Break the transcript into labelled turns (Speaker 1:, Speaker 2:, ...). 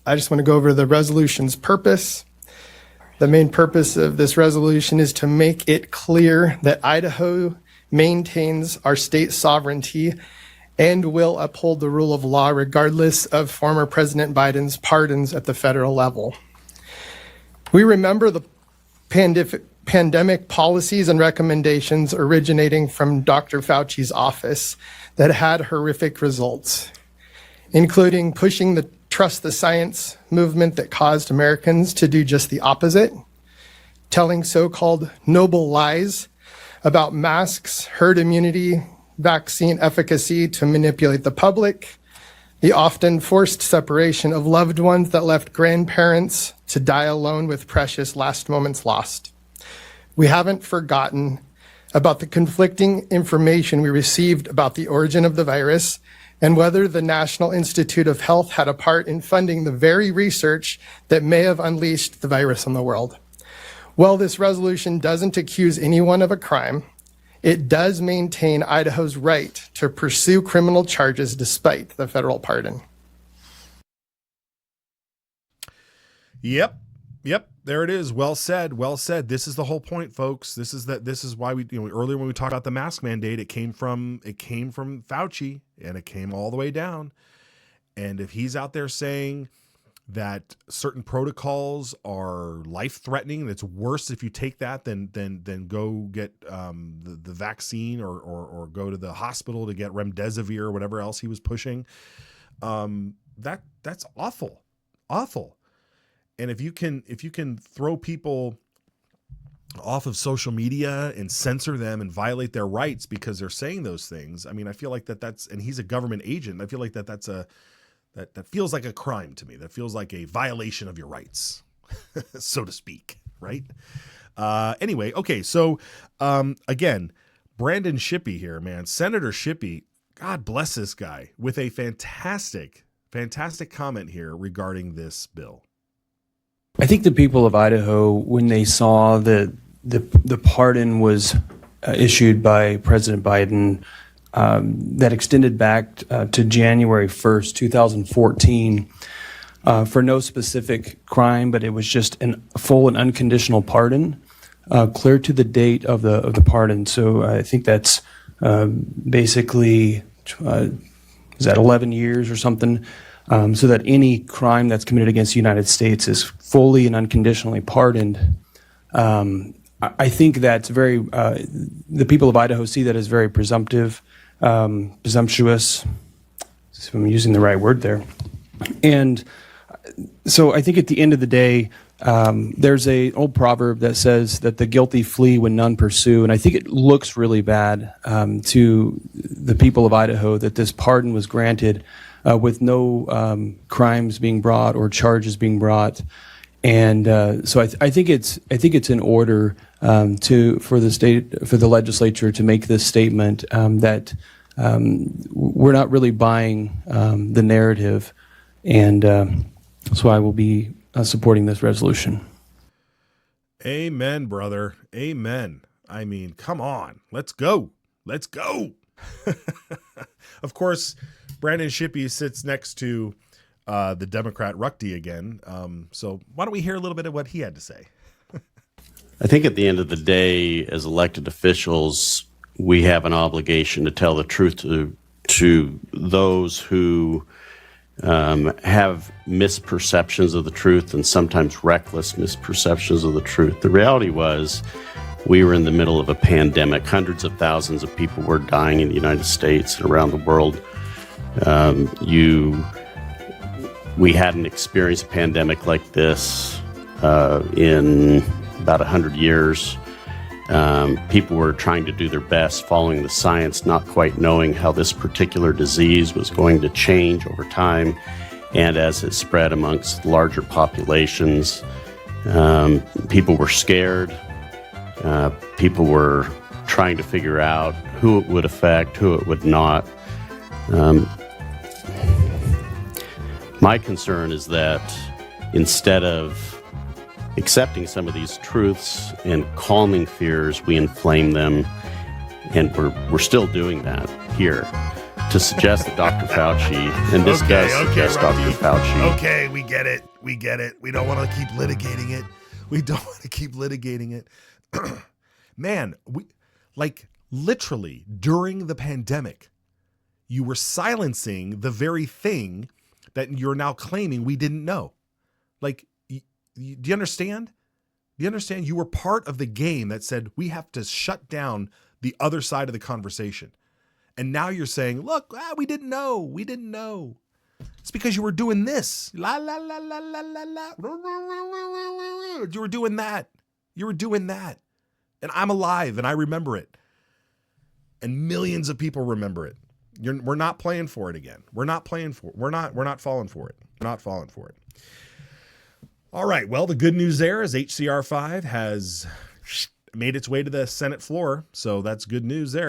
Speaker 1: I just want to go over the resolution's purpose. The main purpose of this resolution is to make it clear that Idaho maintains our state sovereignty and will uphold the rule of law regardless of former President Biden's pardons at the federal level. We remember the pandemic policies and recommendations originating from Dr. Fauci's office that had horrific results, including pushing the trust the science movement that caused Americans to do just the opposite, telling so-called noble lies about masks, herd immunity, vaccine efficacy to manipulate the public, the often forced separation of loved ones that left grandparents to die alone with precious last moments lost. We haven't forgotten about the conflicting information we received about the origin of the virus and whether the National Institute of Health had a part in funding the very research that may have unleashed the virus on the world. While this resolution doesn't accuse anyone of a crime, it does maintain Idaho's right to pursue criminal charges despite the federal pardon.
Speaker 2: Yep. There it is. Well said. Well said. This is the whole point, folks. This is why we, earlier when we talked about the mask mandate, it came from Fauci, and it came all the way down. And if he's out there saying that certain protocols are life-threatening, and it's worse if you take that than go get the vaccine or go to the hospital to get remdesivir or whatever else he was pushing, that's awful. And if you can throw people off of social media and censor them and violate their rights because they're saying those things, I mean, I feel like that's, and he's a government agent, I feel like that feels like a crime to me. That feels like a violation of your rights, so to speak, right? Anyway, okay, so again, Brandon Shippey here, man. Senator Shippey, God bless this guy, with a fantastic comment here regarding this bill.
Speaker 3: I think the people of Idaho, when they saw that the pardon was issued by President Biden, that extended back to January 1st, 2014, for no specific crime, but it was just a full and unconditional pardon, clear to the date of the pardon. So I think that's basically, is that 11 years or something? So that any crime that's committed against the United States is fully and unconditionally pardoned. I think that's very, the people of Idaho see that as very presumptuous, if I'm using the right word there. And so I think at the end of the day, there's an old proverb that says that the guilty flee when none pursue. And I think it looks really bad to the people of Idaho that this pardon was granted with no crimes being brought or charges being brought, and so I think it's in order for the legislature to make this statement that we're not really buying the narrative, and so I will be supporting this resolution.
Speaker 2: Amen, brother. Amen. I mean, come on, let's go. Of course, Brandon Shippey sits next to the Democrat Ruckty again. So why don't we hear a little bit of what he had to say?
Speaker 4: I think at the end of the day, as elected officials, we have an obligation to tell the truth to those who have misperceptions of the truth and sometimes reckless misperceptions of the truth. The reality was we were in the middle of a pandemic. Hundreds of thousands of people were dying in the United States and around the world. We hadn't experienced a pandemic like this in about 100 years. People were trying to do their best, following the science, not quite knowing how this particular disease was going to change over time. And as it spread amongst larger populations, people were scared. People were trying to figure out who it would affect, who it would not. My concern is that instead of accepting some of these truths and calming fears, we inflame them, and we're still doing that here. to suggest that Dr. Fauci, and this does suggest Dr.
Speaker 2: Rusty.
Speaker 4: Fauci.
Speaker 2: Okay, we get it. We get it. We don't want to keep litigating it. Man, literally during the pandemic, you were silencing the very thing that you're now claiming we didn't know. Do you understand? Do you understand? You were part of the game that said we have to shut down the other side of the conversation. And now you're saying, look, we didn't know. We didn't know. It's because you were doing this. La, la, la, la, la, la, la. You were doing that. You were doing that. And I'm alive and I remember it. And millions of people remember it. We're not playing for it again. We're not falling for it. We're not falling for it. All right. Well, the good news there is HCR 5 has made its way to the Senate floor. So that's good news there.